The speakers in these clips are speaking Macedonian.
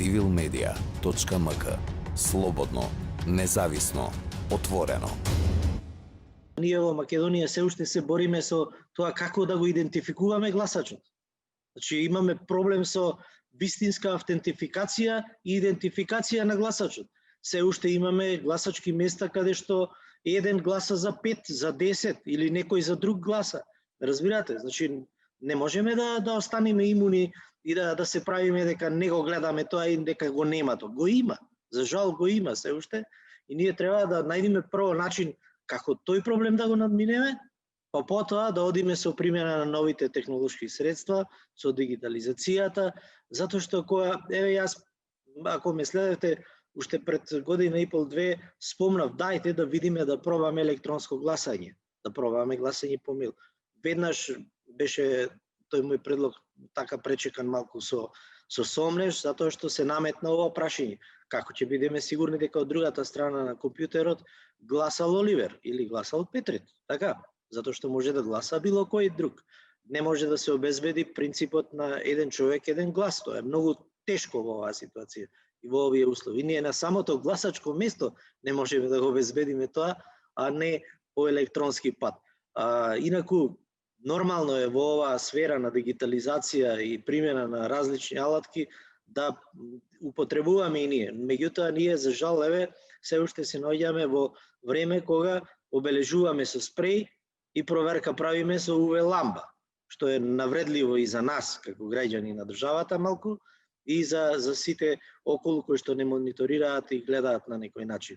civilmedia.mk. Слободно, независно, отворено. Ние во Македонија се уште се бориме со тоа како да го идентификуваме гласачот. Значи имаме проблем со вистинска автентификација и идентификација на гласачот. Се уште имаме гласачки места каде што еден гласа за 5, за 10 или некој за друг гласа. Разбирате? Значи не можеме да останеме имуни и да се правиме дека не го гледаме тоа и дека го нема тоа. Го има. За жал го има се уште и ние треба да најдеме прво начин како тој проблем да го надминеме, па потоа да одиме со примена на новите технолошки средства, со дигитализацијата, затоа што јас, ако ме следите, уште пред година и пол две спомнав, дајте да видиме да пробаме електронско гласање, да пробаме гласање по мејл. Веднаш беше тој мој предлог така пречекан малку со сомнеш, затоа што се наметна ова прашање. Како ќе бидеме сигурни дека од другата страна на компјутерот гласал Оливер или гласал Петрит, така? Затоа што може да гласа било кој друг. Не може да се обезбеди принципот на еден човек, еден глас. Тоа е многу тешко во оваа ситуација и во овие услови. Ние на самото гласачко место не можеме да го обезбедиме тоа, а не по електронски пат. Инаку, нормално е во оваа сфера на дигитализација и примена на различни алатки да употребуваме и ние. Меѓутоа, ние за жал се уште се наоѓаме во време кога обележуваме со спреј и проверка правиме со UV ламба, што е навредливо и за нас како граѓани на државата малку и за сите околу кои што не мониторираат и гледаат на некој начин.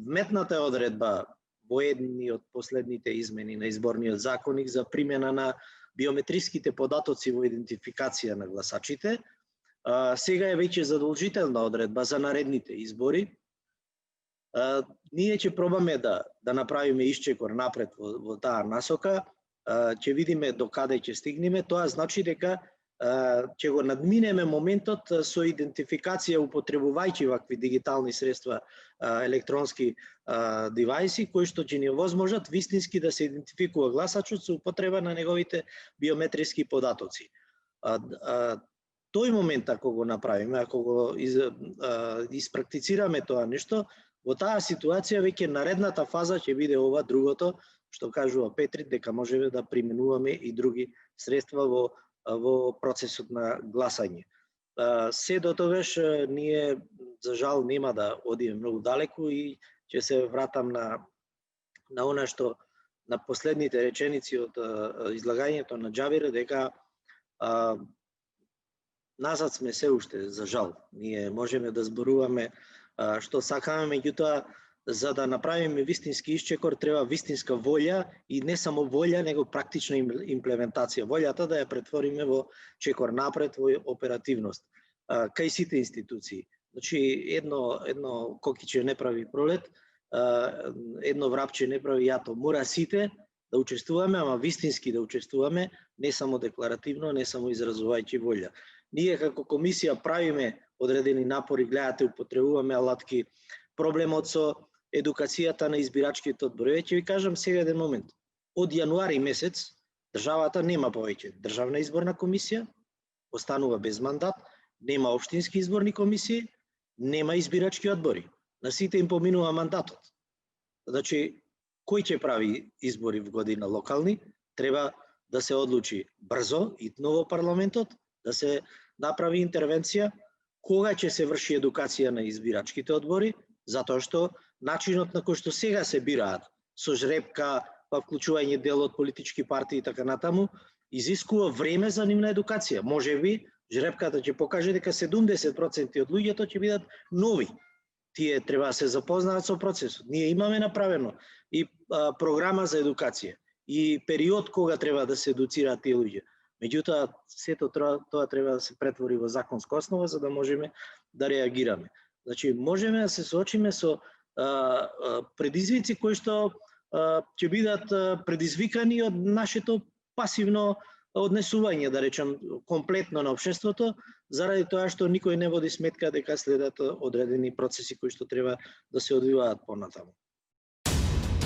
Вметната одредба во едни од последните измени на изборниот законник за примена на биометриските податоци во идентификација на гласачите, сега е веќе задолжителна одредба за наредните избори. Ние ќе пробаме да направиме исчекор напред во таа насока, ќе видиме до каде ќе стигнеме. Тоа значи дека ќе го надминеме моментот со идентификација употребувајќи вакви дигитални средства, електронски девајси, кои што ќе ни овозможат вистински да се идентификува гласачот со употреба на неговите биометриски податоци. Тој момент ако го направиме, ако го испрактицираме тоа нешто, во таа ситуација веќе наредната фаза ќе биде ова другото, што кажува Петрит, дека можеме да применуваме и други средства во процесот на гласање. Се до тогаш ние за жал нема да одиме многу далеку и ќе се вратам на она што на последните реченици од излагањето на Џабир, дека назад сме се уште за жал. Ние можеме да зборуваме што сакаме, меѓутоа за да направиме вистински исчекор треба вистинска волја и не само волја, него практична имплементација. Волјата да ја претвориме во чекор напред, во оперативност. Кај сите институции. Значи едно кокиче не прави пролет, едно врапче не прави јато. Мора сите да учествуваме, ама вистински да учествуваме, не само декларативно, не само изразувајќи волја. Ние како комисија правиме одредени напори, гледате, употребуваме алатки. Проблемот со едукацијата на избирачките одбори. Ќе ви кажам сега еден момент. Од јануари месец државата нема повеќе државна изборна комисија, останува без мандат, нема општински изборни комисии, нема избирачки одбори. На сите им поминува мандатот. Значи, кој ќе прави избори в година локални, треба да се одлучи брзо, итно во парламентот, да се направи интервенција, кога ќе се врши едукација на избирачките одбори, затоа што начинот на кој што сега се бираат, со жребка, па вклучување дел од политички партии и така натаму, изискува време за нивна едукација. Можеби жребката ќе покаже дека 70% од луѓето ќе бидат нови. Тие треба да се запознаат со процесот. Ние имаме направено и програма за едукација и период кога треба да се едуцираат тие луѓе. Меѓутоа, сето тоа треба да се претвори во законска основа за да можеме да реагираме. Значи, можеме да се соочиме со предизвици кои што ќе бидат предизвикани од нашето пасивно однесување, да речем, комплетно на општеството, заради тоа што никој не води сметка дека следат одредени процеси кои што треба да се одвиваат понатаму.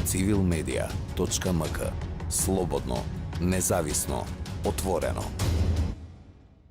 civilmedia.mk. Слободно, независно, отворено.